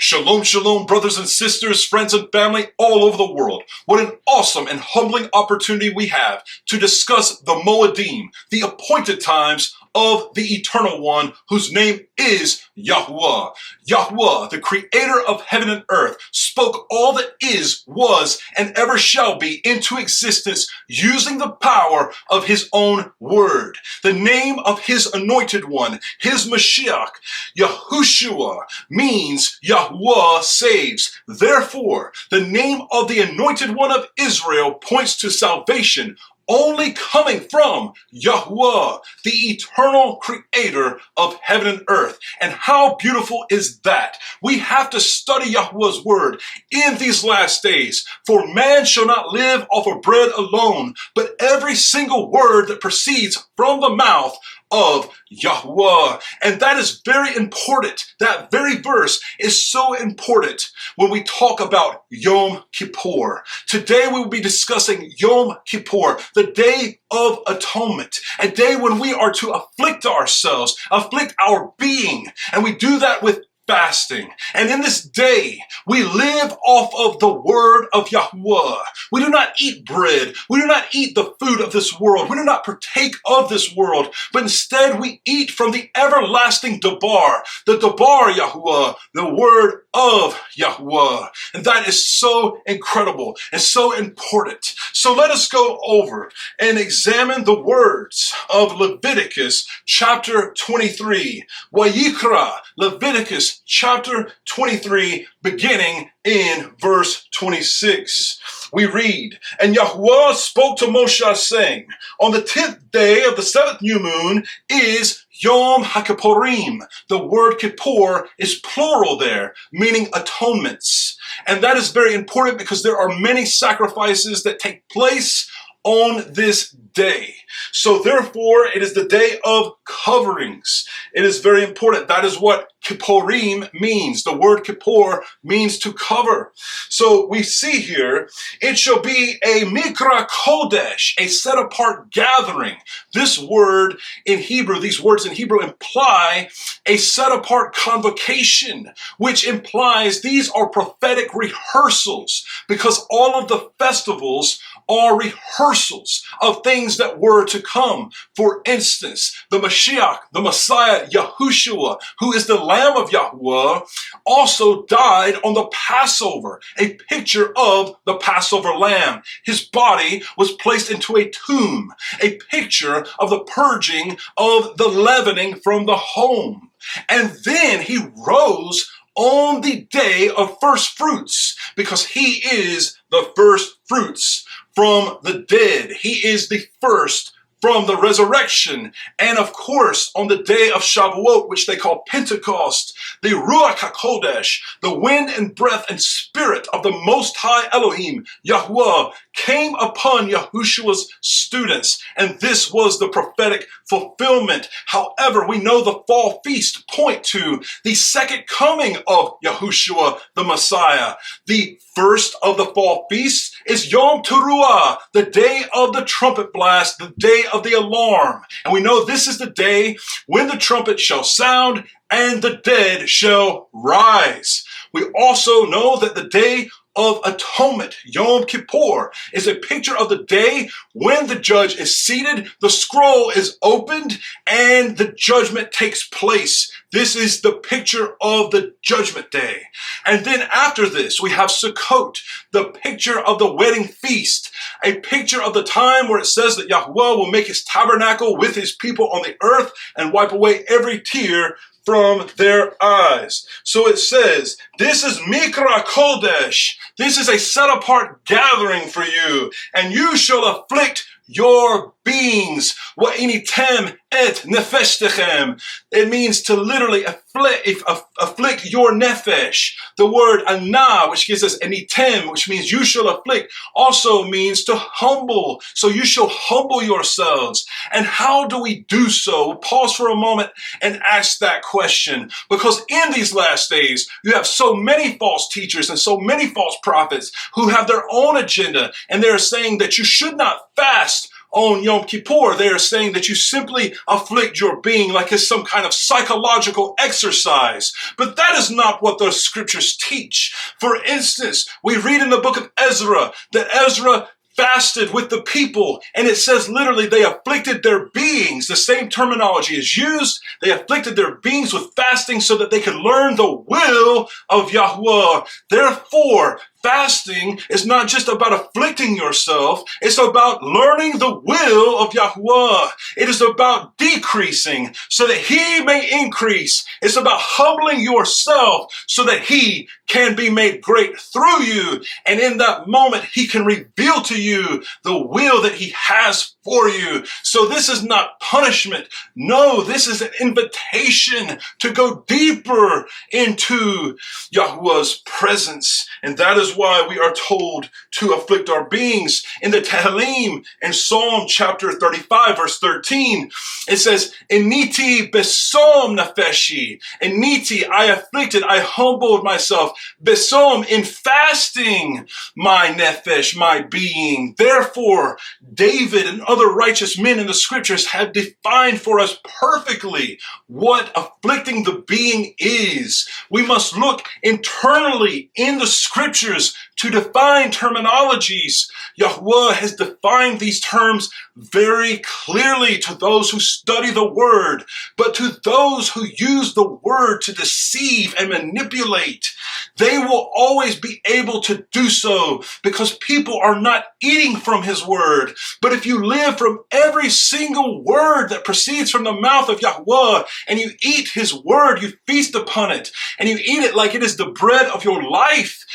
Shalom, shalom, brothers and sisters, friends and family all over the world. What an awesome and humbling opportunity we have to discuss the moedim, the appointed times of the Eternal One, whose name is YaHuWaH. YaHuWaH, the creator of heaven and earth, spoke all that is, was, and ever shall be into existence using the power of his own word. The name of his anointed one, his Mashiach, Yahushua, means YaHuWaH saves. Therefore, the name of the anointed one of Israel points to salvation only coming from YaHuWaH, the eternal creator of heaven and earth. And how beautiful is that? We have to study YaHuWaH's word in these last days. For man shall not live off of bread alone, but every single word that proceeds from the mouth of YaHuWaH. And that is very important. That very verse is so important when we talk about Yom Kippur. Today we will be discussing Yom Kippur, the Day of Atonement, a day when we are to afflict ourselves, afflict our being, and we do that with fasting. And in this day, we live off of the word of YaHuWaH. We do not eat bread. We do not eat the food of this world. We do not partake of this world, but instead we eat from the everlasting Dabar, the Dabar YaHuWaH, the word of YaHuWaH. And that is so incredible and so important. So let us go over and examine the words of Leviticus chapter 23. Vayikra, Leviticus chapter 23, beginning in verse 26. We read, "And YaHuWaH spoke to Moshe, saying, on the 10th day of the 7th new moon is Yom HaKippurim." The word Kippur is plural there, meaning atonements. And that is very important because there are many sacrifices that take place on this day. So therefore, it is the day of coverings. It is very important. That is what Kippurim means. The word Kippur means to cover. So we see here, it shall be a Mikra Kodesh, a set apart gathering. This word in Hebrew, these words in Hebrew imply a set apart convocation, which implies these are prophetic rehearsals, because all of the festivals are rehearsals of things that were to come. For instance, the Mashiach, the Messiah, Yahushua, who is the Lamb of YaHuWaH, also died on the Passover, a picture of the Passover lamb. His body was placed into a tomb, a picture of the purging of the leavening from the home. And then he rose on the day of first fruits, because he is the first fruits from the dead. He is the first from the resurrection. And of course, on the day of Shavuot, which they call Pentecost, the Ruach HaKodesh, the wind and breath and spirit of the Most High Elohim, YaHuWaH, came upon Yahushua's students. And this was the prophetic fulfillment. However, we know the fall feast point to the second coming of Yahushua, the Messiah. The first of the fall feasts is Yom Teruah, the day of the trumpet blast, the day of the alarm. And we know this is the day when the trumpet shall sound and the dead shall rise. We also know that the day of atonement, Yom Kippur, is a picture of the day when the judge is seated, the scroll is opened, and the judgment takes place. This is the picture of the judgment day. And then after this, we have Sukkot, the picture of the wedding feast, a picture of the time where it says that YaHuWaH will make his tabernacle with his people on the earth and wipe away every tear from their eyes. So it says, this is Mikra Kodesh. This is a set apart gathering for you, and you shall afflict your beings. Wa'initem et nefeshtechem. It means to literally afflict your nefesh. The word anah, which gives us anitem, which means you shall afflict, also means to humble. So you shall humble yourselves. And how do we do so? We'll pause for a moment and ask that question. Because in these last days, you have so many false teachers and so many false prophets who have their own agenda, and they're saying that you should not fast on Yom Kippur, they are saying that you simply afflict your being like it's some kind of psychological exercise. But that is not what the scriptures teach. For instance, we read in the book of Ezra that Ezra fasted with the people, and it says literally they afflicted their beings. The same terminology is used. They afflicted their beings with fasting so that they could learn the will of YaHuWaH. Therefore, fasting is not just about afflicting yourself. It's about learning the will of YaHuWaH. It is about decreasing so that he may increase. It's about humbling yourself so that he can be made great through you. And in that moment, he can reveal to you the will that he has for you. So this is not punishment. No, this is an invitation to go deeper into YaHuWaH's presence. And that is why we are told to afflict our beings. In the Tehillim, in Psalm chapter 35, verse 13, it says, Initi besom nefeshi. Initi, I afflicted, I humbled myself. Besom, in fasting, my nefesh, my being. Therefore, David and other righteous men in the scriptures have defined for us perfectly what afflicting the being is. We must look internally in the scriptures to define terminologies. YaHuWaH has defined these terms very clearly to those who study the word, but to those who use the word to deceive and manipulate, they will always be able to do so because people are not eating from his word. But if you live from every single word that proceeds from the mouth of YaHuWaH and you eat his word, you feast upon it, and you eat it like it is the bread of your life,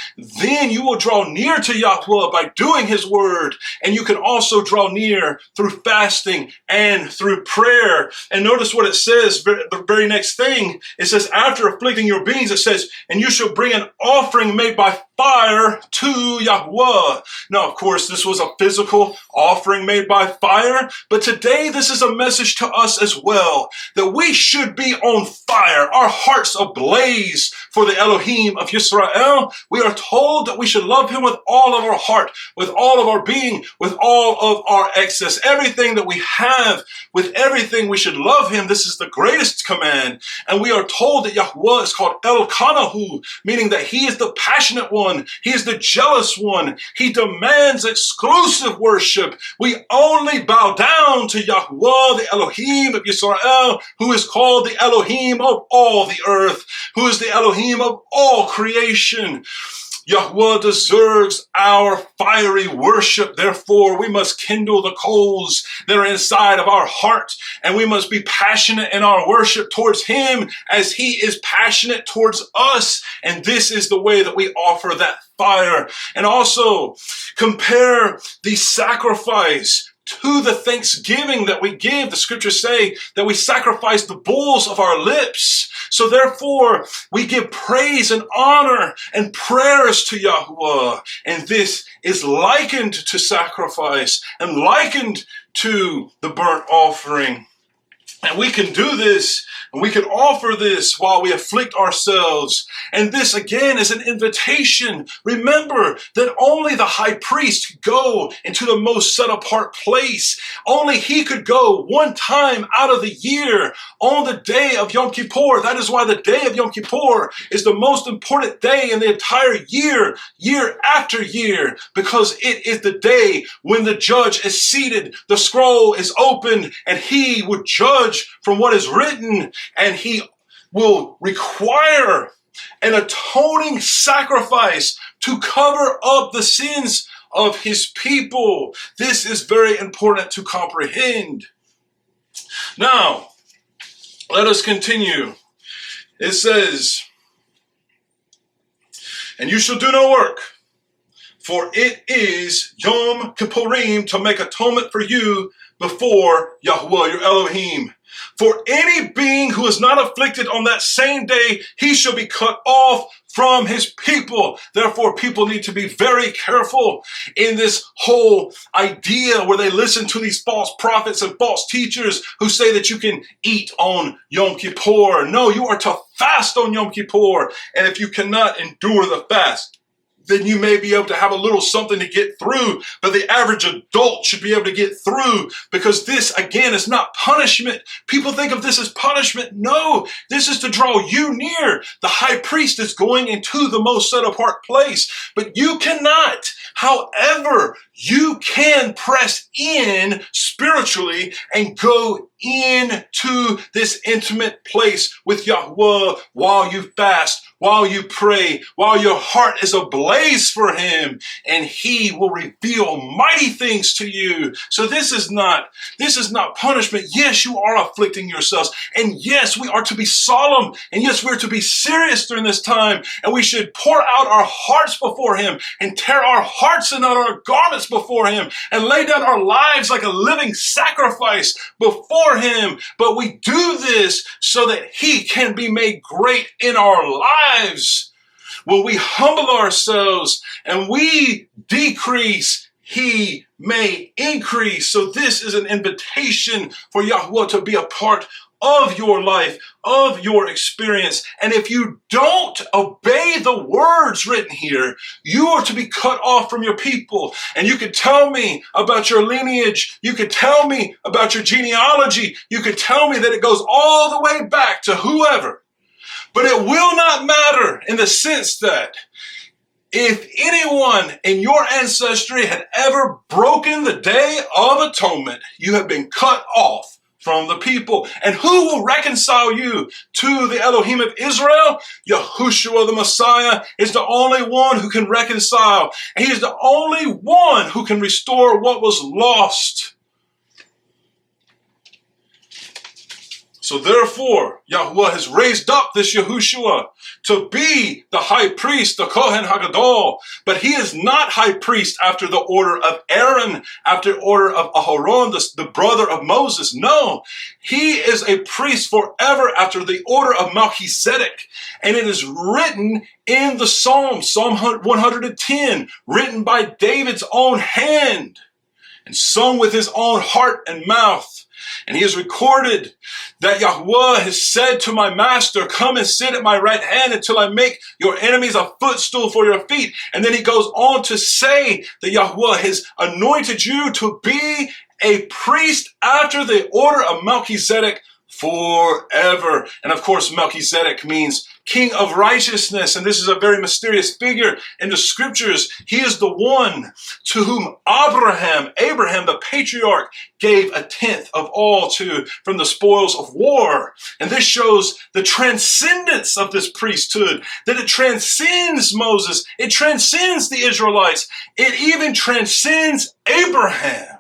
then you will draw near to YaHuWaH by doing his word. And you can also draw near through fasting and through prayer. And notice what it says, the very next thing. It says, after afflicting your beings, it says, and you shall bring an offering made by fire to YaHuWaH. Now, of course, this was a physical offering made by fire, but today this is a message to us as well, that we should be on fire, our hearts ablaze for the Elohim of Yisrael. We are told that we should love him with all of our heart, with all of our being, with all of our excess, everything that we have, with everything we should love him. This is the greatest command. And we are told that YaHuWaH is called El Kanahu, meaning that he is the passionate one. He is the jealous one. He demands exclusive worship. We only bow down to YaHuWaH, the Elohim of Yisrael, who is called the Elohim of all the earth, who is the Elohim of all creation. YaHuWaH deserves our fiery worship. Therefore, we must kindle the coals that are inside of our heart, and we must be passionate in our worship towards him as he is passionate towards us. And this is the way that we offer that fire. And also compare the sacrifice to the thanksgiving that we give. The scriptures say that we sacrifice the bulls of our lips. So therefore, we give praise and honor and prayers to YaHuWaH. And this is likened to sacrifice and likened to the burnt offering. And we can do this, and we can offer this while we afflict ourselves. And this, again, is an invitation. Remember that only the high priest could go into the most set-apart place. Only he could go one time out of the year on the day of Yom Kippur. That is why the day of Yom Kippur is the most important day in the entire year, year after year, because it is the day when the judge is seated, the scroll is opened, and he would judge from what is written, and he will require an atoning sacrifice to cover up the sins of his people. This is very important to comprehend. Now, let us continue. It says, and you shall do no work, for it is Yom Kippurim to make atonement for you before YaHuWaH, your Elohim. For any being who is not afflicted on that same day, he shall be cut off from his people. Therefore, people need to be very careful in this whole idea where they listen to these false prophets and false teachers who say that you can eat on Yom Kippur. No, you are to fast on Yom Kippur. And if you cannot endure the fast, then you may be able to have a little something to get through. But the average adult should be able to get through, because this, again, is not punishment. People think of this as punishment. No, this is to draw you near. The high priest is going into the most set apart place, but you cannot. However, you can press in spiritually and go into this intimate place with YaHuWaH while you fast, while you pray, while your heart is ablaze for him, and he will reveal mighty things to you. So this is not punishment. Yes, you are afflicting yourselves. And yes, we are to be solemn. And yes, we're to be serious during this time. And we should pour out our hearts before him and tear our hearts and out our garments before him and lay down our lives like a living sacrifice before him. But we do this so that he can be made great in our lives. When we humble ourselves and we decrease, he may increase. So this is an invitation for YaHuWaH to be a part of your life, of your experience. And if you don't obey the words written here, you are to be cut off from your people. And you could tell me about your lineage. You could tell me about your genealogy. You could tell me that it goes all the way back to whoever. But it will not matter, in the sense that if anyone in your ancestry had ever broken the Day of Atonement, you have been cut off from the people. And who will reconcile you to the Elohim of Israel? Yahushua the Messiah is the only one who can reconcile. And he is the only one who can restore what was lost. So therefore, YaHuWaH has raised up this Yahushua to be the high priest, the Kohen Hagadol. But he is not high priest after the order of Aaron, after the order of Aharon, the brother of Moses. No, he is a priest forever after the order of Melchizedek. And it is written in the Psalm 110, written by David's own hand and sung with his own heart and mouth. And he has recorded that YaHuWaH has said to my master, come and sit at my right hand until I make your enemies a footstool for your feet. And then he goes on to say that YaHuWaH has anointed you to be a priest after the order of Melchizedek forever. And of course, Melchizedek means King of righteousness. And this is a very mysterious figure in the scriptures. He is the one to whom Abraham, the patriarch, gave a tenth of all from the spoils of war. And this shows the transcendence of this priesthood, that it transcends Moses. It transcends the Israelites. It even transcends Abraham.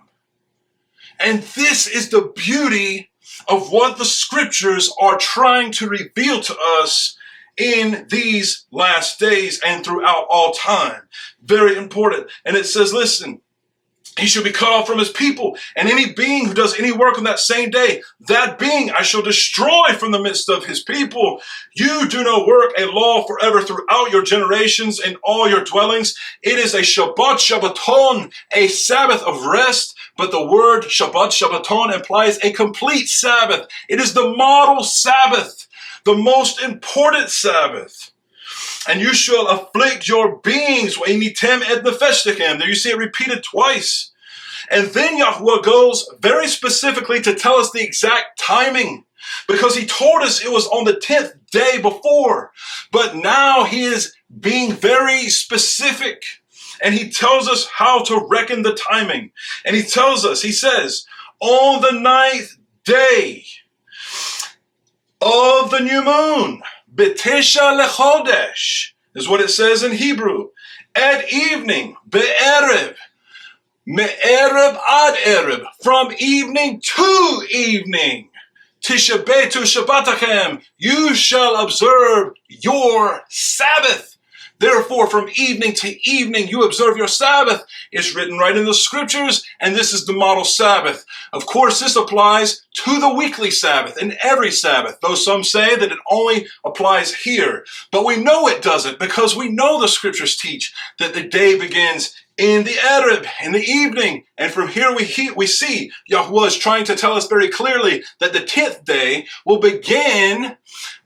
And this is the beauty of what the scriptures are trying to reveal to us in these last days and throughout all time. Very important. And it says, listen, he shall be cut off from his people, and any being who does any work on that same day, that being I shall destroy from the midst of his people. You do no work, a law forever throughout your generations in all your dwellings. It is a Shabbat Shabbaton, a Sabbath of rest. But the word Shabbat Shabbaton implies a complete Sabbath. It is the model Sabbath, the most important Sabbath. And you shall afflict your beings. There you see it repeated twice. And then YaHuWaH goes very specifically to tell us the exact timing, because he told us it was on the 10th day before. But now he is being very specific. And he tells us how to reckon the timing. And he tells us, he says, on the 9th day of the new moon, Betesha lechodesh, is what it says in Hebrew. At evening, be'erev, me'erev ad erev, from evening to evening. Tisha B'Av Shabbatachem, you shall observe your Sabbath. Therefore, from evening to evening, you observe your Sabbath. It's written right in the scriptures, and this is the model Sabbath. Of course, this applies to the weekly Sabbath and every Sabbath, though some say that it only applies here. But we know it doesn't, because we know the scriptures teach that the day begins in the Erev, in the evening. And from here we see YaHuWaH is trying to tell us very clearly that the 10th day will begin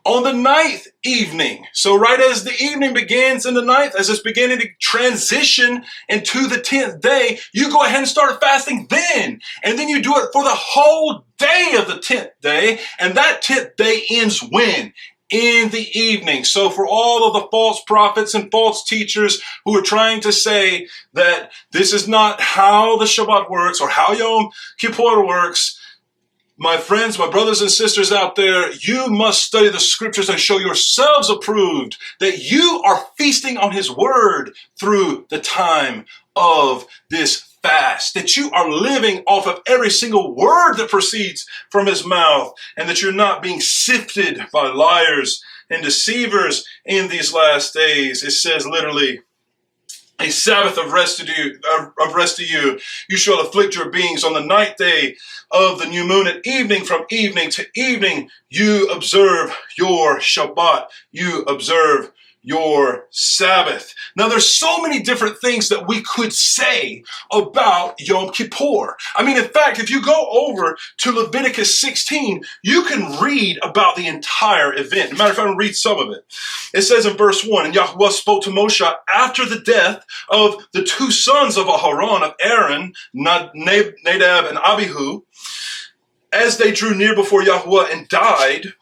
On the ninth evening, so right as the evening begins in the ninth, as it's beginning to transition into the 10th day, you go ahead and start fasting then. And then you do it for the whole day of the 10th day. And that 10th day ends when? In the evening. So for all of the false prophets and false teachers who are trying to say that this is not how the Shabbat works or how Yom Kippur works, my friends, my brothers and sisters out there, you must study the scriptures and show yourselves approved that you are feasting on his word through the time of this fast, that you are living off of every single word that proceeds from his mouth, and that you're not being sifted by liars and deceivers in these last days. It says literally, a Sabbath of rest to you. You shall afflict your beings on the ninth day of the new moon at evening. From evening to evening, you observe your Shabbat. You observe your Sabbath. Now, there's so many different things that we could say about Yom Kippur. I mean, in fact, if you go over to Leviticus 16, you can read about the entire event. As a matter of fact, I'm going to read some of it. It says in verse 1, and YaHuWaH spoke to Moshe after the death of the two sons of Aharon, of Aaron, Nadab and Abihu, as they drew near before YaHuWaH and died.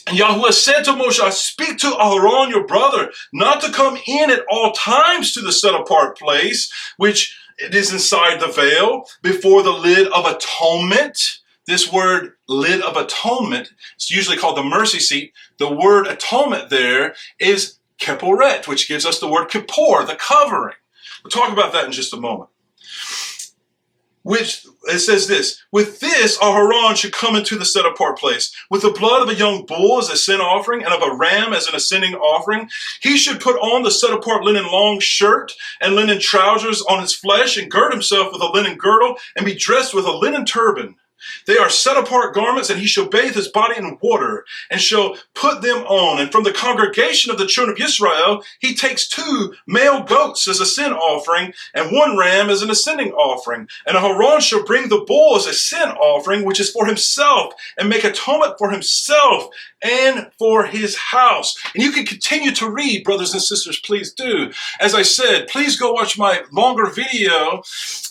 And YaHuWaH said to Moshe, speak to Aharon, your brother, not to come in at all times to the set apart place, which it is inside the veil, before the lid of atonement. This word, lid of atonement, it's usually called the mercy seat. The word atonement there is Kipporet, which gives us the word Kippur, the covering. We'll talk about that in just a moment. Which, it says this, with this, Aharon should come into the set apart place. With the blood of a young bull as a sin offering and of a ram as an ascending offering, he should put on the set apart linen long shirt and linen trousers on his flesh and gird himself with a linen girdle and be dressed with a linen turban. They are set apart garments, and he shall bathe his body in water and shall put them on. And from the congregation of the children of Israel, he takes 2 male goats as a sin offering and 1 ram as an ascending offering. And Aharon shall bring the bull as a sin offering, which is for himself, and make atonement for himself and for his house. And you can continue to read, brothers and sisters, please do. As I said, please go watch my longer video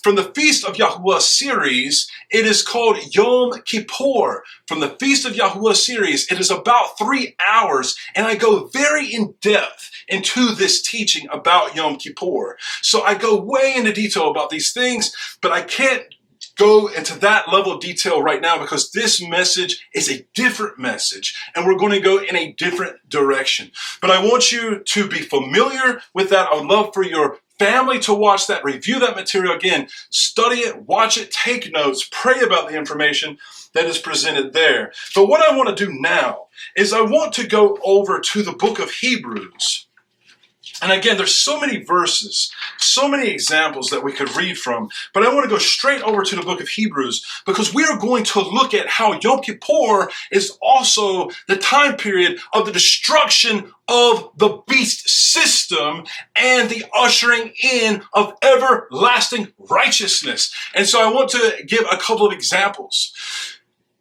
from the Feast of YaHuWaH series. It is called Yom Kippur. From the Feast of YaHuWaH series, it is about 3 hours, and I go very in depth into this teaching about Yom Kippur. So I go way into detail about these things, but I can't go into that level of detail right now because this message is a different message and we're going to go in a different direction. But I want you to be familiar with that. I would love for your family to watch that, review that material again, study it, watch it, take notes, pray about the information that is presented there. But what I want to do now is I want to go over to the book of Hebrews. And again, there's so many verses, so many examples that we could read from, but I want to go straight over to the book of Hebrews because we are going to look at how Yom Kippur is also the time period of the destruction of the beast system and the ushering in of everlasting righteousness. And so I want to give a couple of examples.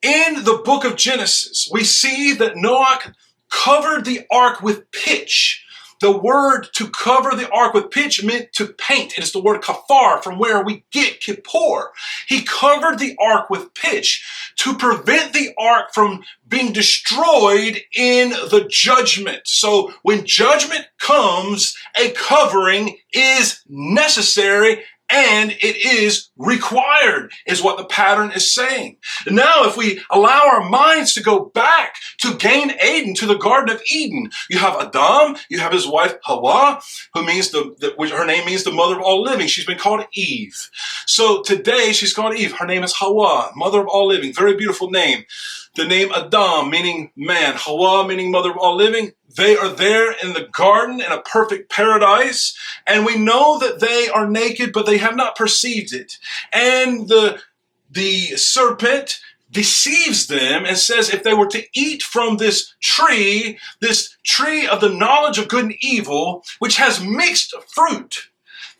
In the book of Genesis, we see that Noach covered the ark with pitch. The word to cover the ark with pitch meant to paint. It is the word kafar, from where we get Kippur. He covered the ark with pitch to prevent the ark from being destroyed in the judgment. So when judgment comes, a covering is necessary and it is required, is what the pattern is saying. Now, if we allow our minds to go back to Gan Eden, to the Garden of Eden, you have Adam, you have his wife Hawwah, who means her name means the mother of all living. She's been called Eve. So today she's called Eve. Her name is Hawwah, mother of all living. Very beautiful name. The name Adam, meaning man, Hawwah, meaning mother of all living. They are there in the garden in a perfect paradise, and we know that they are naked, but they have not perceived it. And the serpent deceives them and says if they were to eat from this tree of the knowledge of good and evil, which has mixed fruit,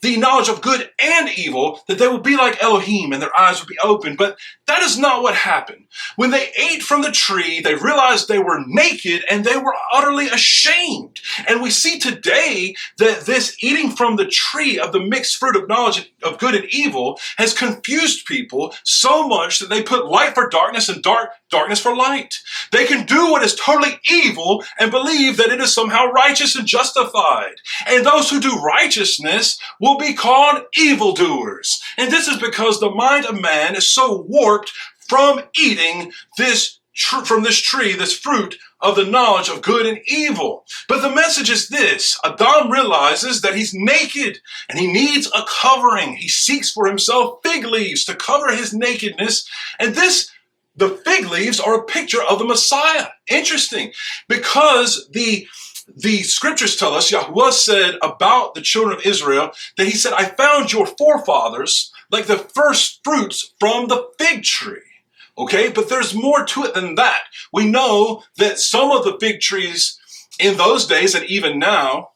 the knowledge of good and evil, that they would be like Elohim and their eyes would be open. But that is not what happened. When they ate from the tree, they realized they were naked and they were utterly ashamed. And we see today that this eating from the tree of the mixed fruit of knowledge of good and evil has confused people so much that they put light for darkness and darkness for light. They can do what is totally evil and believe that it is somehow righteous and justified. And those who do righteousness will be called evildoers. And this is because the mind of man is so warped from eating from this tree, this fruit of the knowledge of good and evil. But the message is this: Adam realizes that he's naked and he needs a covering. He seeks for himself fig leaves to cover his nakedness. And the fig leaves are a picture of the Messiah. Interesting, because the scriptures tell us, YaHuWaH said about the children of Israel, that he said, I found your forefathers like the first fruits from the fig tree. Okay, but there's more to it than that. We know that some of the fig trees in those days and even now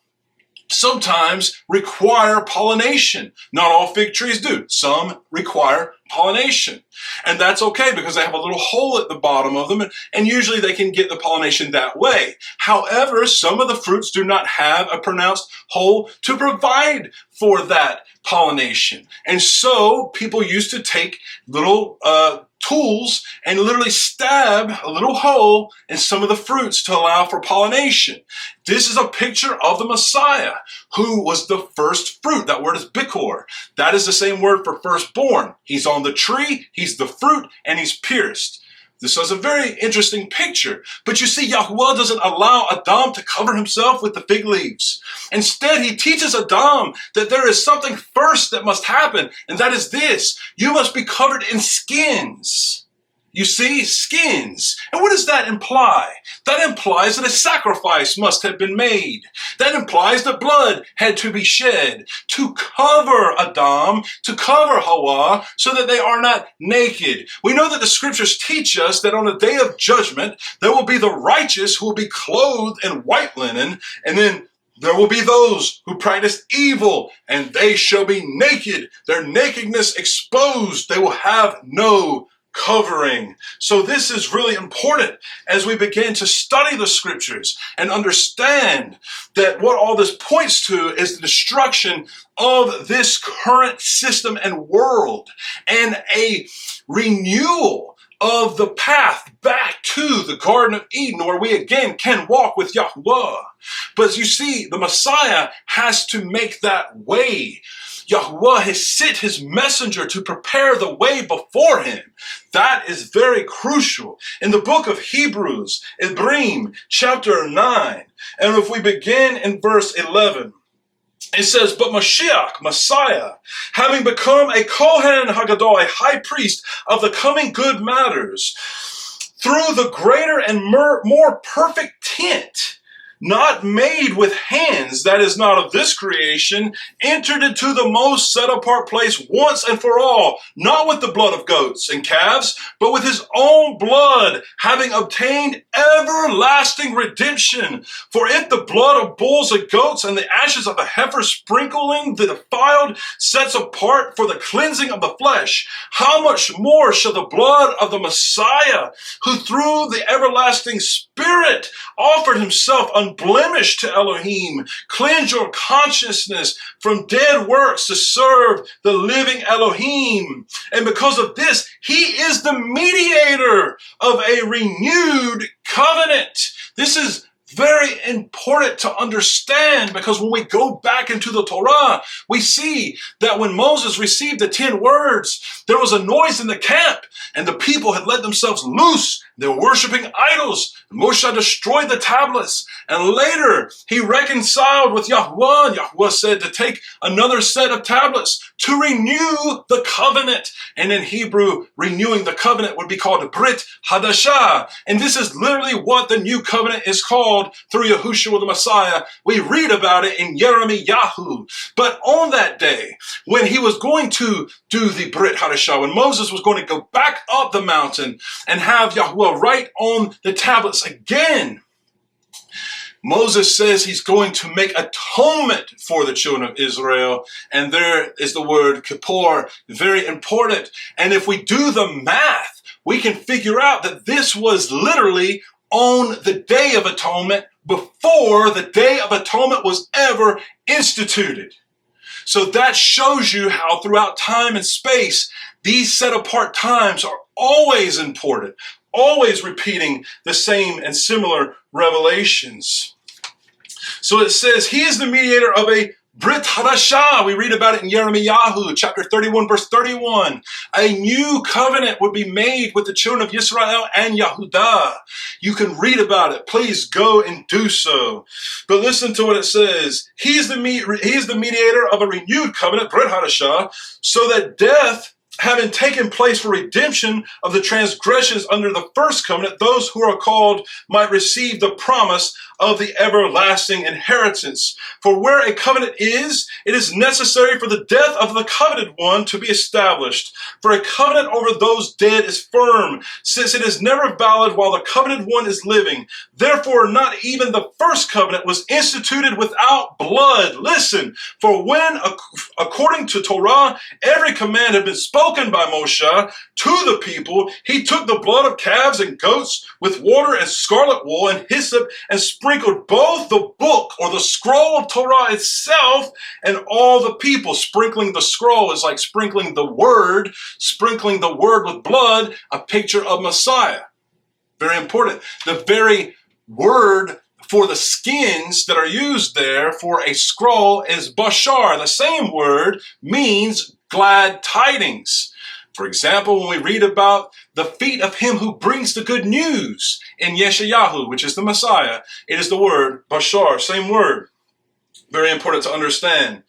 sometimes require pollination. Not all fig trees do. Some require pollination. And that's okay because they have a little hole at the bottom of them, and usually they can get the pollination that way. However, some of the fruits do not have a pronounced hole to provide for that pollination. And so people used to take little tools and literally stab a little hole in some of the fruits to allow for pollination. This is a picture of the Messiah, who was the first fruit. That word is bikor. That is the same word for firstborn. He's on the tree, he's the fruit, and he's pierced. This is a very interesting picture. But you see, YaHuWaH doesn't allow Adam to cover himself with the fig leaves. Instead, he teaches Adam that there is something first that must happen, and that is this: you must be covered in skins. You see, skins. And what does that imply? That implies that a sacrifice must have been made. That implies that blood had to be shed to cover Adam, to cover Hawwah, so that they are not naked. We know that the scriptures teach us that on the day of judgment, there will be the righteous who will be clothed in white linen, and then there will be those who practice evil, and they shall be naked, their nakedness exposed. They will have no covering. So this is really important as we begin to study the scriptures and understand that what all this points to is the destruction of this current system and world, and a renewal of the path back to the Garden of Eden, where we again can walk with YaHuWaH. But you see, the Messiah has to make that way. YaHuWaH has sent his messenger to prepare the way before him. That is very crucial. In the book of Hebrews, Ibrim, chapter 9, and if we begin in verse 11, it says, but Mashiach, Messiah, having become a Kohen Hagadol, a high priest of the coming good matters, through the greater and more perfect tent, not made with hands, that is not of this creation, entered into the most set apart place once and for all, not with the blood of goats and calves, but with his own blood, having obtained everlasting redemption. For if the blood of bulls and goats and the ashes of a heifer sprinkling the defiled sets apart for the cleansing of the flesh, how much more shall the blood of the Messiah, who through the everlasting Spirit offered himself unblemished to Elohim, cleanse your consciousness from dead works to serve the living Elohim. And because of this, he is the mediator of a renewed covenant. This is very important to understand, because when we go back into the Torah, we see that when Moses received the 10 words, there was a noise in the camp, and the people had let themselves loose. They were worshiping idols. Moshe destroyed the tablets, and later he reconciled with YaHuWaH. YaHuWaH said to take another set of tablets to renew the covenant. And in Hebrew, renewing the covenant would be called Brit Hadashah. And this is literally what the new covenant is called through Yahushua the Messiah. We read about it in Yirmiyahu. But on that day, when he was going to do the Brit Hadashah, when Moses was going to go back up the mountain and have YaHuWaH write on the tablets again, Moses says he's going to make atonement for the children of Israel. And there is the word Kippur, very important. And if we do the math, we can figure out that this was literally on the Day of Atonement before the Day of Atonement was ever instituted. So that shows you how throughout time and space, these set apart times are always important, always repeating the same and similar revelations. So it says, he is the mediator of a Brit Hadashah. We read about it in Yirmiyahu, chapter 31, verse 31. A new covenant would be made with the children of Israel and Yehudah. You can read about it. Please go and do so. But listen to what it says. He is the mediator of a renewed covenant, Brit Hadashah, so that death, having taken place for redemption of the transgressions under the first covenant, those who are called might receive the promise of the everlasting inheritance. For where a covenant is, it is necessary for the death of the covenanted one to be established. For a covenant over those dead is firm, since it is never valid while the covenanted one is living. Therefore, not even the first covenant was instituted without blood. Listen, for when, according to Torah, every command had been spoken by Moshe to the people, he took the blood of calves and goats with water and scarlet wool and hyssop and sprinkled both the book or the scroll of Torah itself and all the people. Sprinkling the scroll is like sprinkling the word with blood, a picture of Messiah. Very important. The very word for the skins that are used there for a scroll is bashar. The same word means glad tidings. For example, when we read about the feet of him who brings the good news in Yeshayahu, which is the Messiah, it is the word bashar, same word. Very important to understand.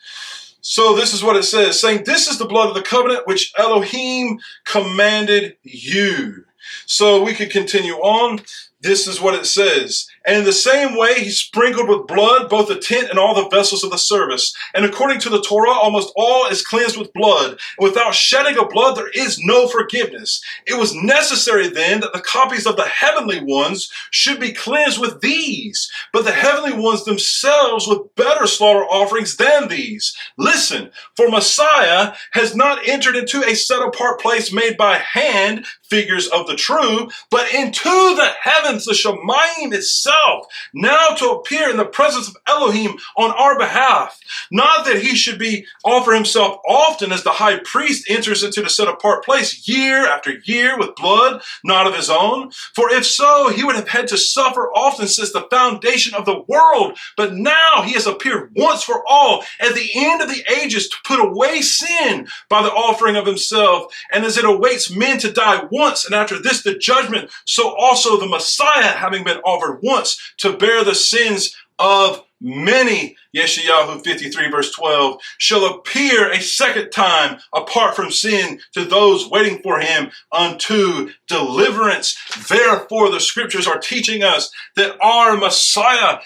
So this is what it says, saying, this is the blood of the covenant which Elohim commanded you. So we could continue on. This is what it says. And in the same way, he sprinkled with blood both the tent and all the vessels of the service. And according to the Torah, almost all is cleansed with blood. And without shedding of blood, there is no forgiveness. It was necessary then that the copies of the heavenly ones should be cleansed with these, but the heavenly ones themselves with better slaughter offerings than these. Listen, for Messiah has not entered into a set apart place made by hand, figures of the true, but into the heavens, the Shemayim itself, now to appear in the presence of Elohim on our behalf. Not that he should offer himself often as the high priest enters into the set apart place year after year with blood not of his own. For if so, he would have had to suffer often since the foundation of the world. But now he has appeared once for all at the end of the ages to put away sin by the offering of himself. And as it awaits men to die once, and after this the judgment, so also the Messiah, having been offered once to bear the sins of many, Yeshayahu 53 verse 12, shall appear a second time apart from sin to those waiting for him unto deliverance. Therefore, the scriptures are teaching us that our Messiah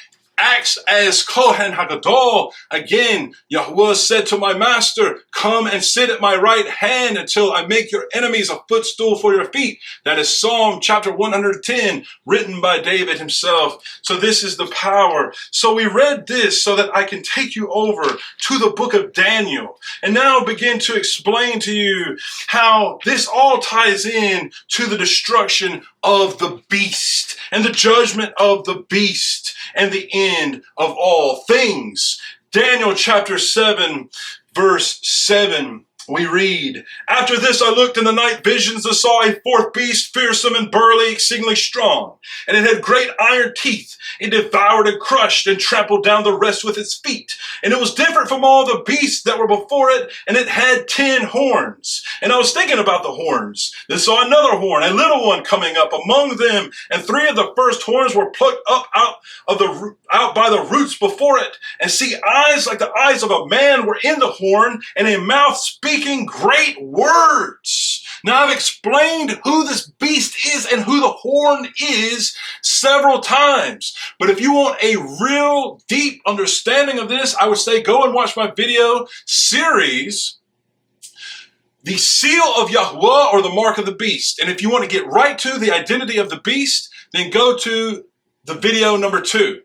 acts as Kohen Hagadol. Again, YaHuWaH said to my master, come and sit at my right hand until I make your enemies a footstool for your feet. That is Psalm chapter 110, written by David himself. So this is the power. So we read this so that I can take you over to the book of Daniel and now begin to explain to you how this all ties in to the destruction of the beast and the judgment of the beast and the end of all things. Daniel chapter 7, verse 7. We read, after this I looked in the night visions and saw a fourth beast, fearsome and burly, exceedingly strong. And it had great iron teeth. It devoured and crushed and trampled down the rest with its feet. And it was different from all the beasts that were before it, and it had 10 horns. And I was thinking about the horns. Then saw another horn, a little one coming up among them, and 3 of the first horns were plucked up out by the roots before it. And see, eyes like the eyes of a man were in the horn, and a mouth speaking great words. Now, I've explained who this beast is and who the horn is several times. But if you want a real deep understanding of this, I would say go and watch my video series, The Seal of YaHuWaH or the Mark of the Beast. And if you want to get right to the identity of the beast, then go to the video number 2.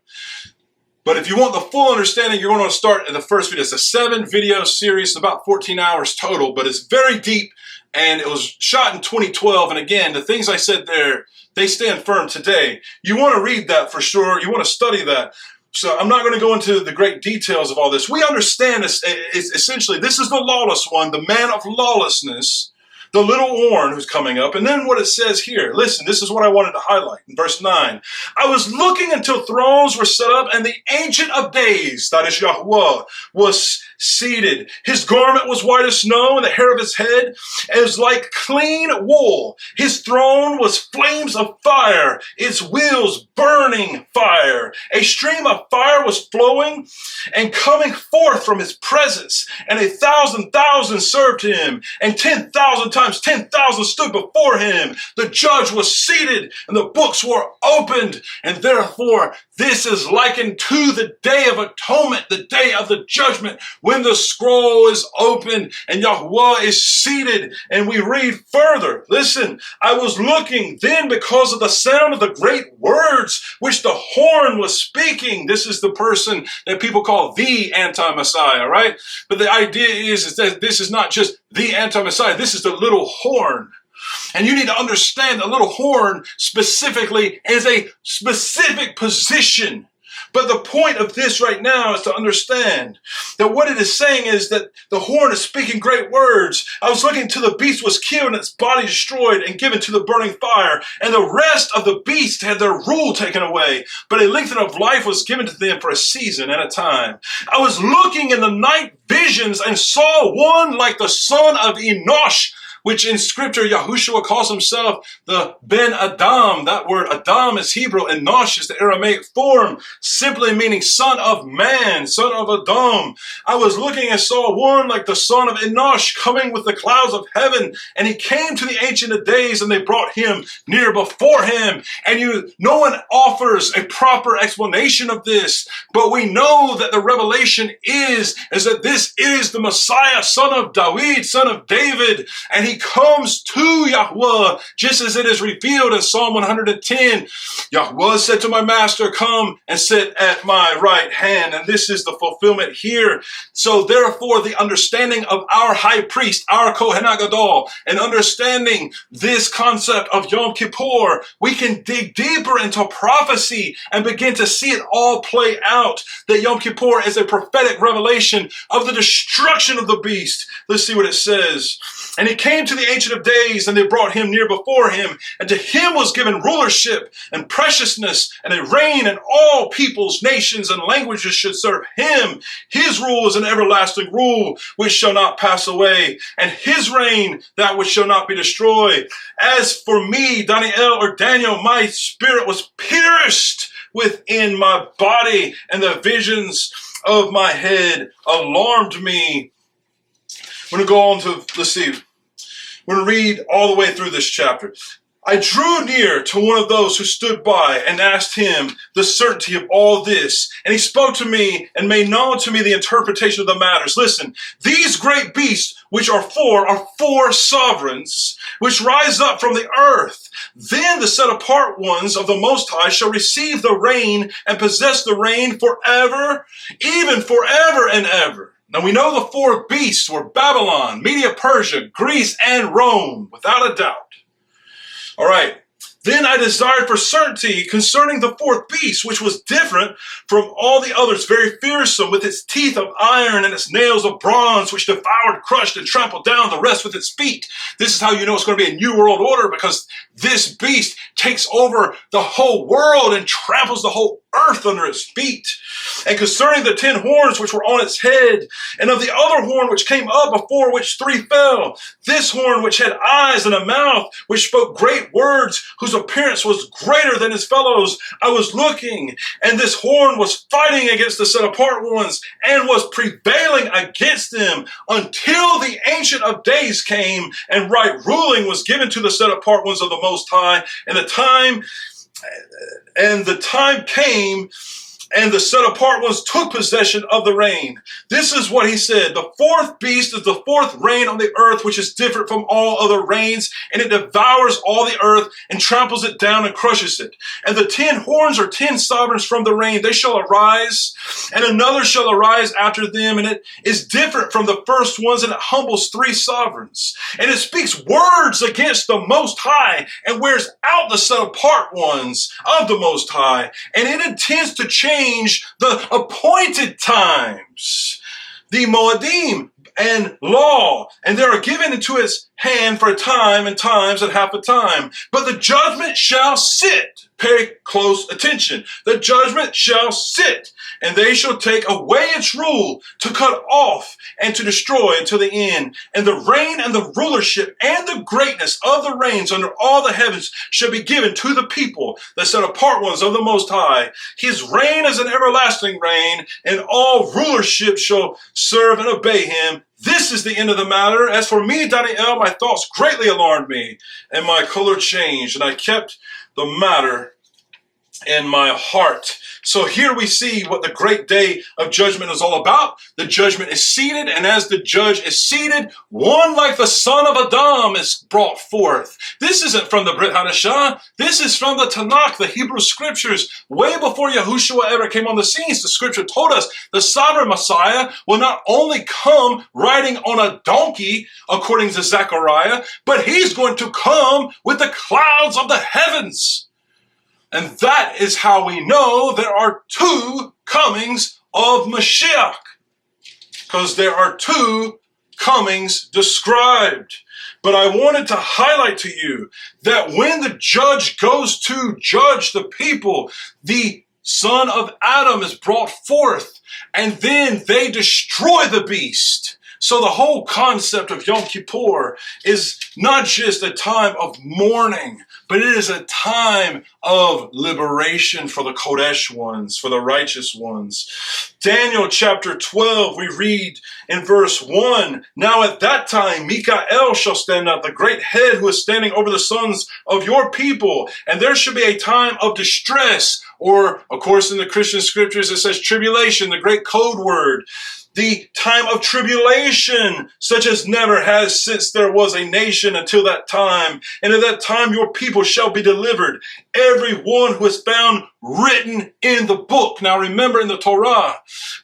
But if you want the full understanding, you're going to start in the first video. It's a 7-video series, about 14 hours total, but it's very deep, and it was shot in 2012. And again, the things I said there, they stand firm today. You want to read that for sure. You want to study that. So I'm not going to go into the great details of all this. We understand this, essentially, this is the lawless one, the man of lawlessness, the little horn who's coming up. And then what it says here, listen, this is what I wanted to highlight in verse 9. I was looking until thrones were set up, and the Ancient of Days, that is YaHuWaH, was seated. His garment was white as snow, and the hair of his head is like clean wool. His throne was flames of fire, its wheels burning fire. A stream of fire was flowing and coming forth from his presence, and 1,000,000 served him, and 10,000 times 10,000 stood before him. The judge was seated, and the books were opened, and therefore this is likened to the day of atonement, the day of the judgment, when the scroll is opened and YaHuWaH is seated. And we read further. Listen, I was looking then because of the sound of the great words which the horn was speaking. This is the person that people call the anti-Messiah, right? But the idea is that this is not just the anti-Messiah. This is the little horn. And you need to understand the little horn specifically is a specific position. But the point of this right now is to understand that what it is saying is that the horn is speaking great words. I was looking till the beast was killed and its body destroyed and given to the burning fire. And the rest of the beasts had their rule taken away. But a lengthening of life was given to them for a season and a time. I was looking in the night visions and saw one like the son of Enosh, which in scripture, Yahushua calls himself the Ben Adam. That word Adam is Hebrew, and Nosh is the Aramaic form, simply meaning son of man, son of Adam. I was looking and saw one like the son of Enosh coming with the clouds of heaven, and he came to the Ancient of Days, and they brought him near before him. And no one offers a proper explanation of this, but we know that the revelation is that this is the Messiah, son of David, son of David, and he comes to YaHuWaH, just as it is revealed in Psalm 110. YaHuWaH said to my master, come and sit at my right hand. And this is the fulfillment here. So therefore, the understanding of our high priest, our Kohen HaGadol, and understanding this concept of Yom Kippur, we can dig deeper into prophecy and begin to see it all play out. That Yom Kippur is a prophetic revelation of the destruction of the beast. Let's see what it says. And he came to the Ancient of Days, and they brought him near before him. And to him was given rulership and preciousness and a reign, and all peoples, nations, and languages should serve him. His rule is an everlasting rule which shall not pass away, and his reign that which shall not be destroyed. As for me, Daniel, my spirit was pierced within my body, and the visions of my head alarmed me. We're going to go on to, let's see, we're going to read all the way through this chapter. I drew near to one of those who stood by and asked him the certainty of all this. And he spoke to me and made known to me the interpretation of the matters. Listen, these great beasts, which are four sovereigns, which rise up from the earth. Then the set apart ones of the Most High shall receive the reign and possess the reign forever, even forever and ever. Now we know the 4 beasts were Babylon, Media, Persia, Greece, and Rome, without a doubt. All right. Then I desired for certainty concerning the 4th beast, which was different from all the others, very fearsome, with its teeth of iron and its nails of bronze, which devoured, crushed, and trampled down the rest with its feet. This is how you know it's going to be a new world order, because this beast takes over the whole world and tramples the whole earth under its feet. And concerning the 10 horns which were on its head, and of the other horn which came up, before which 3 fell, this horn which had eyes and a mouth, which spoke great words, whose appearance was greater than his fellows, I was looking, and this horn was fighting against the set apart ones, and was prevailing against them, until the Ancient of Days came, and right ruling was given to the set apart ones of the Most High. And the time came And the set apart ones took possession of the rain. This is what he said. The fourth beast is the fourth rain on the earth, which is different from all other rains, and it devours all the earth and tramples it down and crushes it. And the 10 horns are 10 sovereigns from the rain. They shall arise, and another shall arise after them, and it is different from the first ones, and it humbles 3 sovereigns. And it speaks words against the Most High, and wears out the set apart ones of the Most High, and it intends to change the appointed times, the moedim and law, and they are given into his hand for a time and times and half a time. But the judgment shall sit. Pay close attention. The judgment shall sit, and they shall take away its rule, to cut off and to destroy until the end. And the reign and the rulership and the greatness of the reigns under all the heavens shall be given to the people, the set apart ones of the Most High. His reign is an everlasting reign, and all rulership shall serve and obey him. This is the end of the matter. As for me, Daniel, my thoughts greatly alarmed me, and my color changed, and I kept the matter in my heart. So here we see what the great day of judgment is all about. The judgment is seated, and as the judge is seated, one like the son of Adam is brought forth. This isn't from the Brit Hadashah. This is from the Tanakh, the Hebrew scriptures. Way before YaHuWaH ever came on the scenes, the scripture told us the sovereign Messiah will not only come riding on a donkey, according to Zechariah, but he's going to come with the clouds of the heavens. And that is how we know there are 2 comings of Mashiach, because there are 2 comings described. But I wanted to highlight to you that when the judge goes to judge the people, the son of Adam is brought forth, and then they destroy the beast. So the whole concept of Yom Kippur is not just a time of mourning, but it is a time of liberation for the Kodesh ones, for the righteous ones. Daniel chapter 12, we read in verse 1, Now at that time Mikael shall stand up, the great head who is standing over the sons of your people, and there shall be a time of distress, or of course in the Christian scriptures it says tribulation, the great code word. The time of tribulation, such as never has since there was a nation until that time. And at that time your people shall be delivered, every one who is found written in the book. Now remember in the Torah,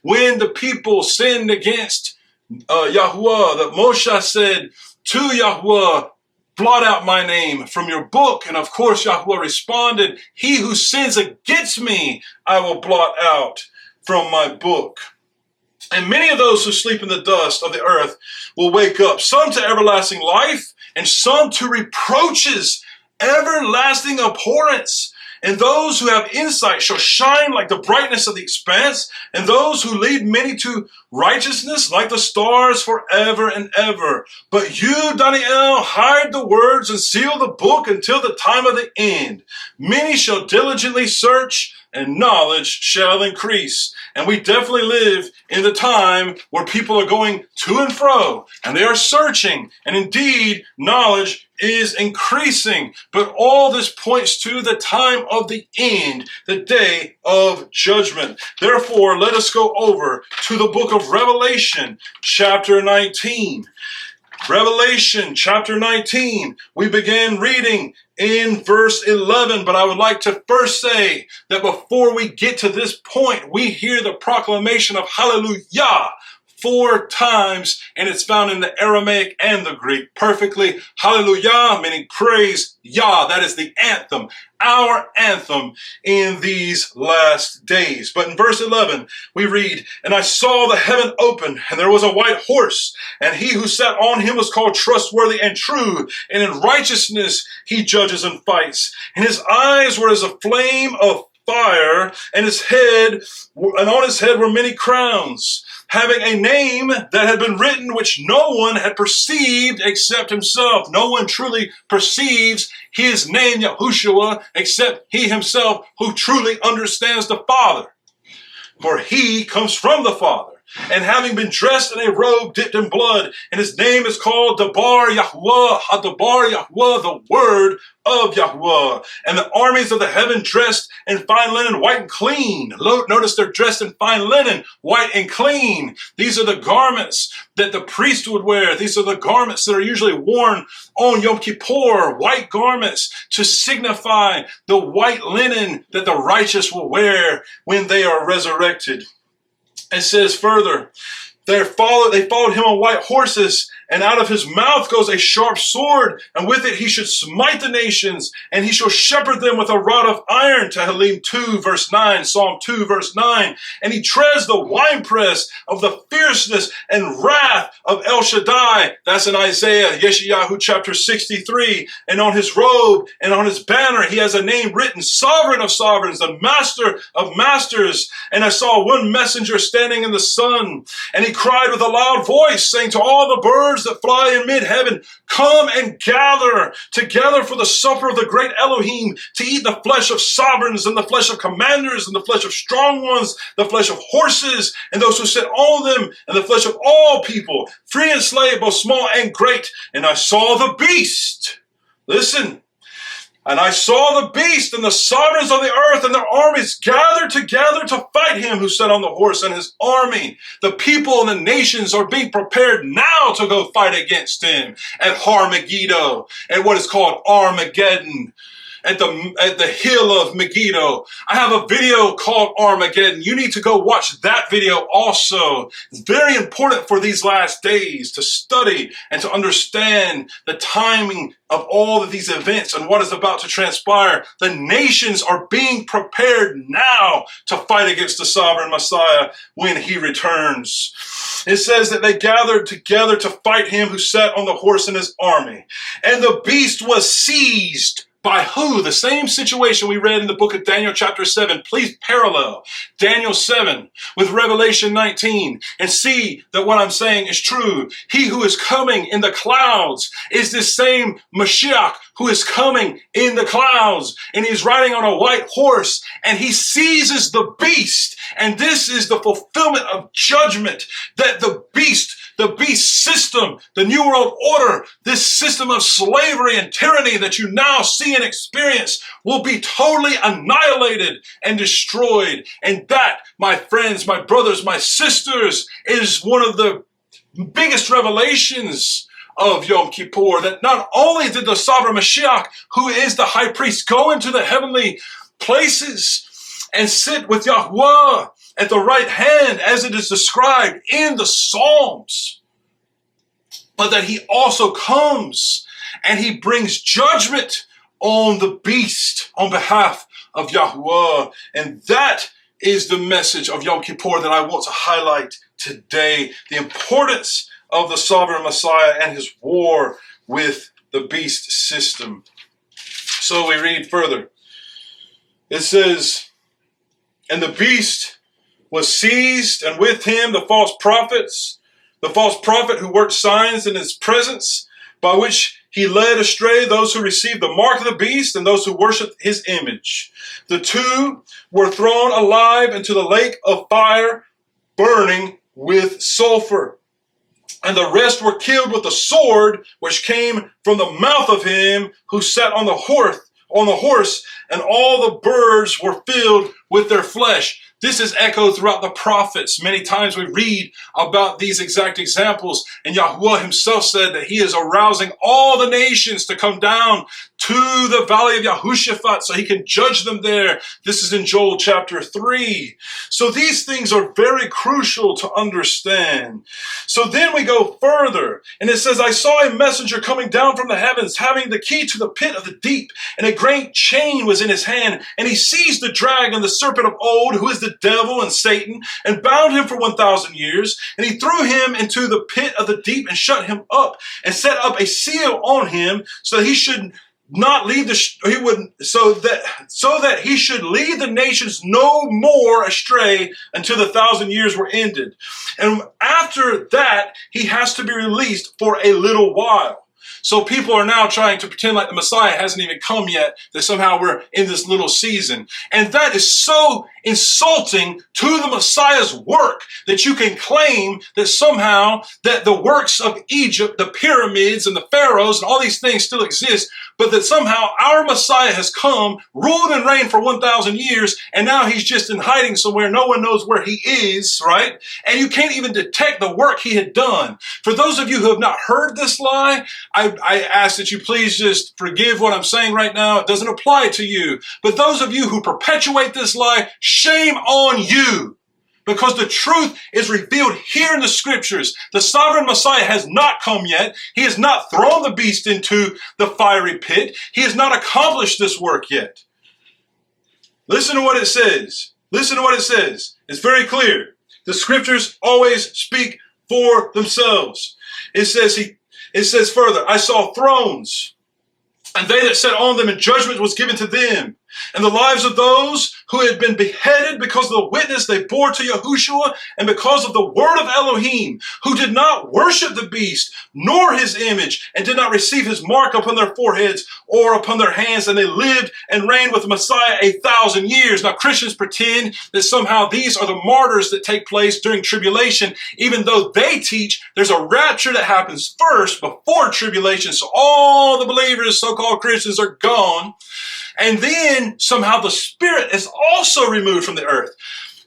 when the people sinned against YaHuWaH, that Moshe said to YaHuWaH, blot out my name from your book. And of course YaHuWaH responded, he who sins against me, I will blot out from my book. And many of those who sleep in the dust of the earth will wake up, some to everlasting life, and some to reproaches, everlasting abhorrence. And those who have insight shall shine like the brightness of the expanse, and those who lead many to righteousness like the stars forever and ever. But you, Daniel, hide the words and seal the book until the time of the end. Many shall diligently search, and knowledge shall increase. And we definitely live in the time where people are going to and fro, and they are searching, and indeed knowledge is increasing. But all this points to the time of the end, the day of judgment. Therefore, let us go over to the book of Revelation, chapter 19. Revelation chapter 19, we began reading in verse 11, but I would like to first say that before we get to this point, we hear the proclamation of Hallelujah 4 times, and it's found in the Aramaic and the Greek perfectly. Hallelujah, meaning praise Yah. That is the anthem, our anthem in these last days. But in verse 11, we read, And I saw the heaven open, and there was a white horse, and he who sat on him was called trustworthy and true, and in righteousness he judges and fights. And his eyes were as a flame of fire, and on his head were many crowns, having a name that had been written which no one had perceived except himself. No one truly perceives his name, YaHuWaH, except he himself who truly understands the Father. For he comes from the Father and having been dressed in a robe dipped in blood, and his name is called Dabar YaHuWaH, Hadabar YaHuWaH, the word of YaHuWaH. And the armies of the heaven dressed in fine linen, white and clean. Notice they're dressed in fine linen, white and clean. These are the garments that the priest would wear. These are the garments that are usually worn on Yom Kippur, white garments to signify the white linen that the righteous will wear when they are resurrected. It says further, they followed him on white horses, and out of his mouth goes a sharp sword, and with it he should smite the nations, and he shall shepherd them with a rod of iron. Tehillim 2 verse 9, Psalm 2 verse 9. And he treads the winepress of the fierceness and wrath of El Shaddai. That's in Isaiah, Yeshayahu chapter 63. And on his robe and on his banner he has a name written, Sovereign of Sovereigns, the Master of Masters. And I saw one messenger standing in the sun, and he cried with a loud voice, saying to all the birds that fly in mid-heaven, come and gather together for the supper of the great Elohim, to eat the flesh of sovereigns and the flesh of commanders and the flesh of strong ones, the flesh of horses and those who sit on them, and the flesh of all people, free and slave, both small and great. And I saw the beast. Listen. And I saw the beast and the sovereigns of the earth and their armies gathered together to fight him who sat on the horse and his army. The people and the nations are being prepared now to go fight against him at Har Megiddo, at what is called Armageddon, at the hill of Megiddo. I have a video called Armageddon. You need to go watch that video also. It's very important for these last days to study and to understand the timing of all of these events and what is about to transpire. The nations are being prepared now to fight against the sovereign Messiah when he returns. It says that they gathered together to fight him who sat on the horse and his army. And the beast was seized. By who? The same situation we read in the book of Daniel chapter 7. Please parallel Daniel 7 with Revelation 19 and see that what I'm saying is true. He who is coming in the clouds is this same Mashiach who is coming in the clouds, and he's riding on a white horse, and he seizes the beast. And this is the fulfillment of judgment, that the beast system, the New World Order, this system of slavery and tyranny that you now see and experience will be totally annihilated and destroyed. And that, my friends, my brothers, my sisters, is one of the biggest revelations of Yom Kippur, that not only did the sovereign Mashiach, who is the high priest, go into the heavenly places and sit with YaHuWaH at the right hand, as it is described in the Psalms, but that he also comes and he brings judgment on the beast on behalf of YaHuWaH. And that is the message of Yom Kippur that I want to highlight today, the importance of the sovereign Messiah and his war with the beast system. So we read further. It says, and the beast was seized, and with him the false prophet who worked signs in his presence, by which he led astray those who received the mark of the beast and those who worshiped his image. The two were thrown alive into the lake of fire, burning with sulfur. And the rest were killed with the sword which came from the mouth of him who sat on the horse, and all the birds were filled with their flesh. This is echoed throughout the prophets. Many times we read about these exact examples, and YaHuWaH himself said that he is arousing all the nations to come down to the valley of Yehoshaphat so he can judge them there. This is in Joel chapter 3. So these things are very crucial to understand. So then we go further, and it says, I saw a messenger coming down from the heavens, having the key to the pit of the deep, and a great chain was in his hand, and he seized the dragon, the serpent of old, who is the devil and Satan, and bound him for 1,000 years, and he threw him into the pit of the deep and shut him up, and set up a seal on him, so that he should not lead so that he should lead the nations no more astray until the 1,000 years were ended. And after that, he has to be released for a little while. So people are now trying to pretend like the Messiah hasn't even come yet, that somehow we're in this little season. And that is so insulting to the Messiah's work that you can claim that somehow that the works of Egypt, the pyramids and the pharaohs and all these things still exist, but that somehow our Messiah has come, ruled and reigned for 1,000 years, and now he's just in hiding somewhere. No one knows where he is, right? And you can't even detect the work he had done. For those of you who have not heard this lie, I ask that you please just forgive what I'm saying right now. It doesn't apply to you. But those of you who perpetuate this lie, shame on you. Because the truth is revealed here in the scriptures. The sovereign Messiah has not come yet. He has not thrown the beast into the fiery pit. He has not accomplished this work yet. Listen to what it says. Listen to what it says. It's very clear. The scriptures always speak for themselves. It says further, I saw thrones, and they that sat on them, and judgment was given to them. And the lives of those who had been beheaded because of the witness they bore to YaHuWaH, and because of the word of Elohim, who did not worship the beast, nor his image, and did not receive his mark upon their foreheads or upon their hands, and they lived and reigned with the Messiah 1,000 years. Now Christians pretend that somehow these are the martyrs that take place during tribulation, even though they teach there's a rapture that happens first before tribulation. So all the believers, so-called Christians, are gone. And then somehow the spirit is also removed from the earth.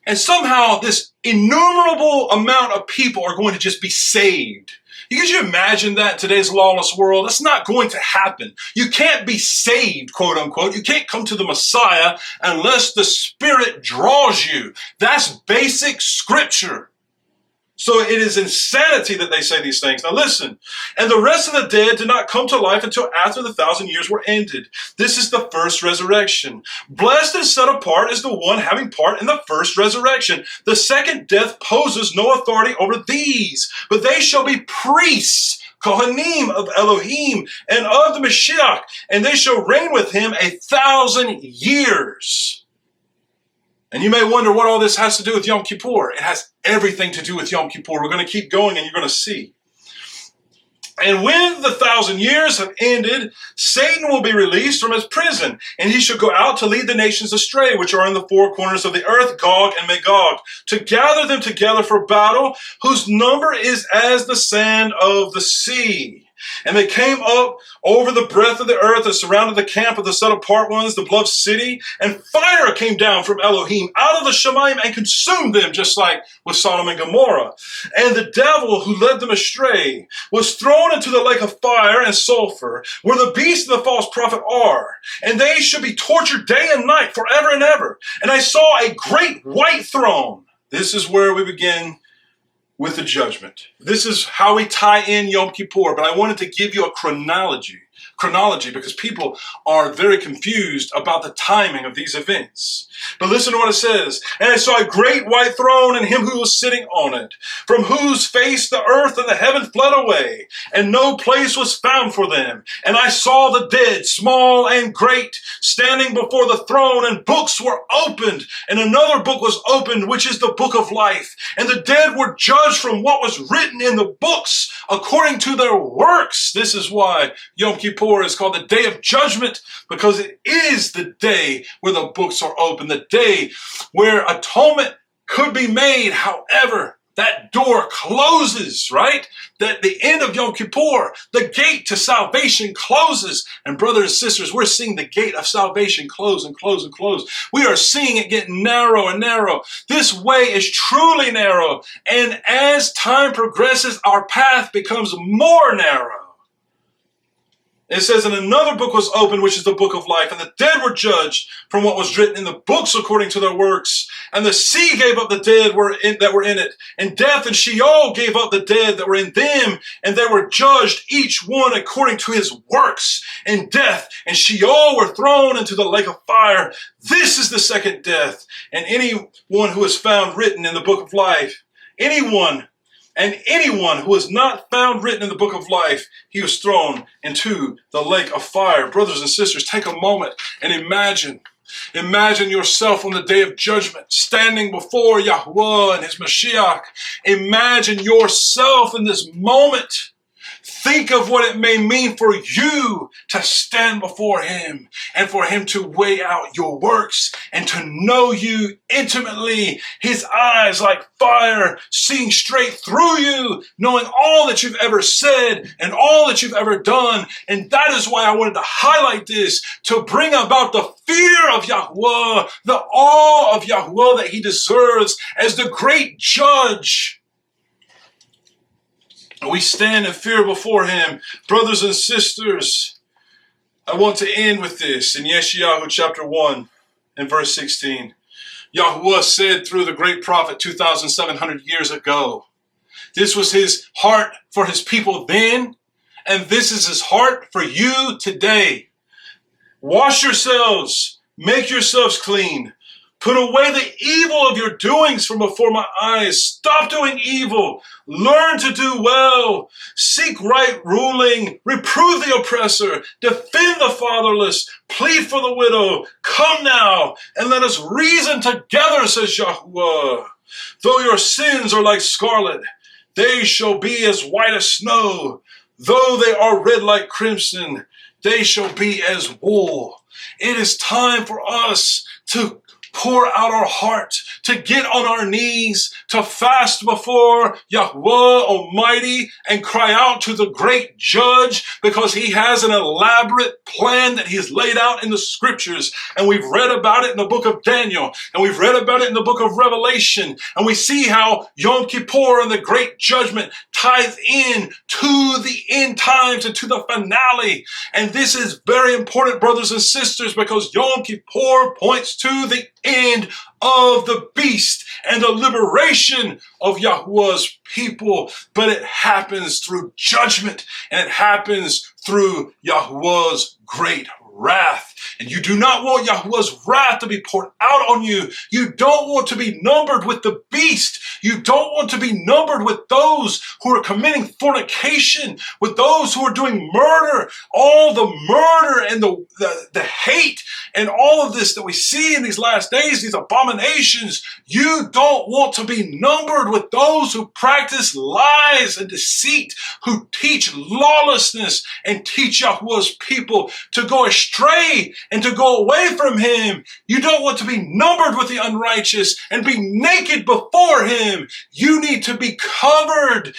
And somehow this innumerable amount of people are going to just be saved. Could you imagine that in today's lawless world? That's not going to happen. You can't be saved, quote unquote. You can't come to the Messiah unless the Spirit draws you. That's basic scripture. So it is insanity that they say these things. Now listen, and the rest of the dead did not come to life until after the 1,000 years were ended. This is the first resurrection. Blessed and set apart is the one having part in the first resurrection. The second death poses no authority over these, but they shall be priests, Kohanim of Elohim and of the Mashiach, and they shall reign with him 1,000 years. And you may wonder what all this has to do with Yom Kippur. It has everything to do with Yom Kippur. We're going to keep going and you're going to see. And when the 1,000 years have ended, Satan will be released from his prison, and he shall go out to lead the nations astray, which are in the four corners of the earth, Gog and Magog, to gather them together for battle, whose number is as the sand of the sea. And they came up over the breadth of the earth and surrounded the camp of the set apart ones, the beloved city. And fire came down from Elohim out of the Shemayim and consumed them, just like with Sodom and Gomorrah. And the devil who led them astray was thrown into the lake of fire and sulfur, where the beast and the false prophet are. And they shall be tortured day and night forever and ever. And I saw a great white throne. This is where we begin with the judgment. This is how we tie in Yom Kippur, but I wanted to give you a chronology because people are very confused about the timing of these events. But listen to what it says. And I saw a great white throne and him who was sitting on it, from whose face the earth and the heaven fled away, and no place was found for them. And I saw the dead, small and great, standing before the throne, and books were opened, and another book was opened, which is the book of life. And the dead were judged from what was written in the books according to their works. This is why Yom Kippur is called the Day of Judgment, because it is the day where the books are open, the day where atonement could be made. However, that door closes, right? That the end of Yom Kippur, the gate to salvation closes. And brothers and sisters, we're seeing the gate of salvation close and close and close. We are seeing it get narrow and narrow. This way is truly narrow. And as time progresses, our path becomes more narrow. It says, and another book was opened, which is the book of life, and the dead were judged from what was written in the books according to their works. And the sea gave up the dead that were in it, and death and Sheol gave up the dead that were in them, and they were judged, each one according to his works. And death and Sheol were thrown into the lake of fire. This is the second death. And anyone who is found written in the book of life, anyone who is not found written in the book of life, he was thrown into the lake of fire. Brothers and sisters, take a moment and imagine yourself on the day of judgment, standing before YaHuWaH and his Mashiach. Imagine yourself in this moment. Think of what it may mean for you to stand before him and for him to weigh out your works and to know you intimately. His eyes like fire, seeing straight through you, knowing all that you've ever said and all that you've ever done. And that is why I wanted to highlight this, to bring about the fear of YaHuWaH, the awe of YaHuWaH that he deserves as the great judge. We stand in fear before him. Brothers and sisters, I want to end with this in Yeshayahu chapter 1 and verse 16. YaHuWaH said through the great prophet 2,700 years ago, this was his heart for his people then, and this is his heart for you today. Wash yourselves, make yourselves clean. Put away the evil of your doings from before my eyes. Stop doing evil. Learn to do well. Seek right ruling. Reprove the oppressor. Defend the fatherless. Plead for the widow. Come now and let us reason together, says YaHuWaH. Though your sins are like scarlet, they shall be as white as snow. Though they are red like crimson, they shall be as wool. It is time for us to pour out our heart, to get on our knees, to fast before YaHuWaH Almighty and cry out to the great judge, because he has an elaborate plan that he's laid out in the scriptures. And we've read about it in the book of Daniel, and we've read about it in the book of Revelation. And we see how Yom Kippur and the great judgment ties in to the end times and to the finale. And this is very important, brothers and sisters, because Yom Kippur points to the end of the beast and the liberation of YaHuWaH's people. But it happens through judgment, and it happens through YaHuWaH's great wrath. And you do not want YaHuWaH's wrath to be poured out on you. You don't want to be numbered with the beast. You don't want to be numbered with those who are committing fornication, with those who are doing murder, all the murder and the hate and all of this that we see in these last days, these abominations. You don't want to be numbered with those who practice lies and deceit, who teach lawlessness and teach YaHuWaH's people to go astray and to go away from him. You don't want to be numbered with the unrighteous and be naked before him. You need to be covered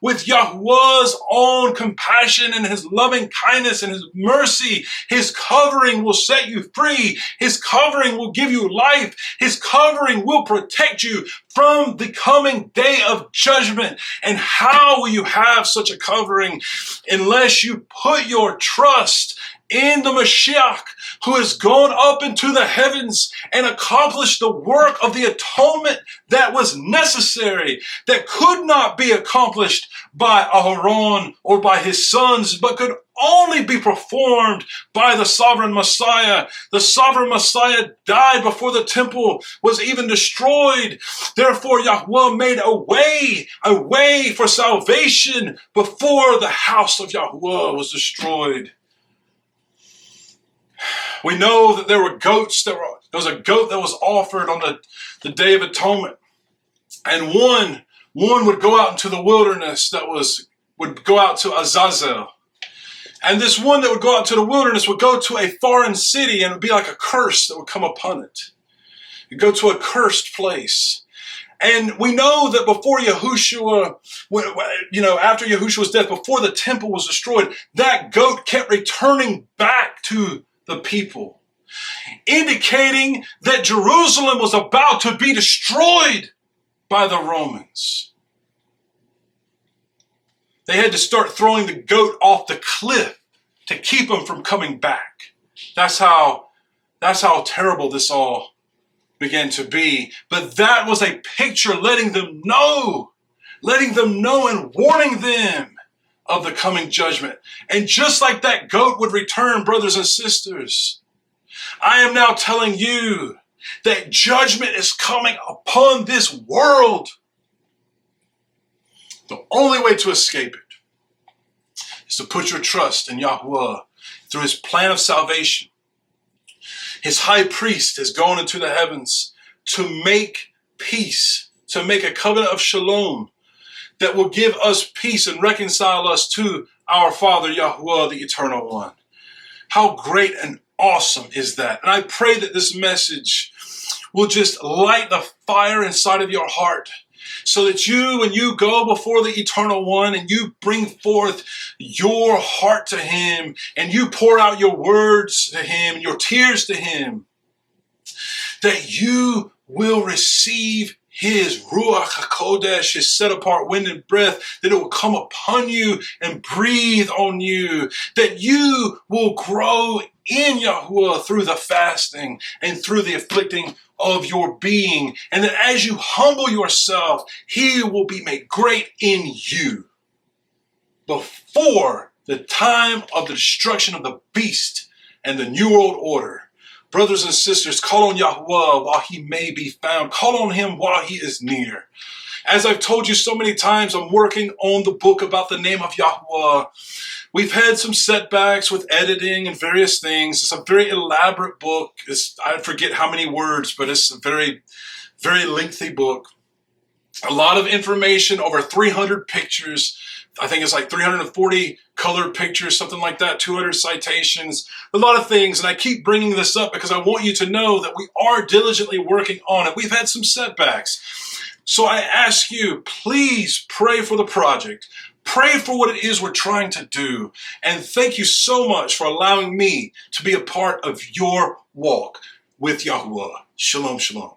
with YaHuWaH's own compassion and his loving kindness and his mercy. His covering will set you free. His covering will give you life. His covering will protect you from the coming day of judgment. And how will you have such a covering unless you put your trust in the Mashiach, who has gone up into the heavens and accomplished the work of the atonement that was necessary, that could not be accomplished by Aaron or by his sons, but could only be performed by the sovereign Messiah. The sovereign Messiah died before the temple was even destroyed. Therefore, YaHuWaH made a way for salvation before the house of YaHuWaH was destroyed. We know that there were goats. There was a goat that was offered on the Day of Atonement. And one would go out into the wilderness would go out to Azazel. And this one that would go out to the wilderness would go to a foreign city, and it would be like a curse that would come upon it. You'd go to a cursed place. And we know that before Yahushua, after Yahushua's death, before the temple was destroyed, that goat kept returning back to the people, indicating that Jerusalem was about to be destroyed by the Romans. They had to start throwing the goat off the cliff to keep him from coming back. That's how terrible this all began to be. But that was a picture letting them know and warning them of the coming judgment. And just like that goat would return, brothers and sisters, I am now telling you that judgment is coming upon this world. The only way to escape it is to put your trust in YaHuWaH through his plan of salvation. His high priest has gone into the heavens to make peace, to make a covenant of shalom, that will give us peace and reconcile us to our Father, YaHuWaH, the Eternal One. How great and awesome is that? And I pray that this message will just light the fire inside of your heart, so that when you go before the Eternal One and you bring forth your heart to Him and you pour out your words to Him, your tears to Him, that you will receive His Ruach HaKodesh, His set-apart wind and breath, that it will come upon you and breathe on you, that you will grow in YaHuWaH through the fasting and through the afflicting of your being, and that as you humble yourself, He will be made great in you before the time of the destruction of the beast and the New World Order. Brothers and sisters, call on YaHuWaH while He may be found. Call on Him while He is near. As I've told you so many times, I'm working on the book about the name of YaHuWaH. We've had some setbacks with editing and various things. It's a very elaborate book. I forget how many words, but it's a very, very lengthy book. A lot of information, over 300 pictures. I think it's like 340 colored pictures, something like that, 200 citations, a lot of things. And I keep bringing this up because I want you to know that we are diligently working on it. We've had some setbacks. So I ask you, please pray for the project. Pray for what it is we're trying to do. And thank you so much for allowing me to be a part of your walk with YaHuWaH. Shalom, shalom.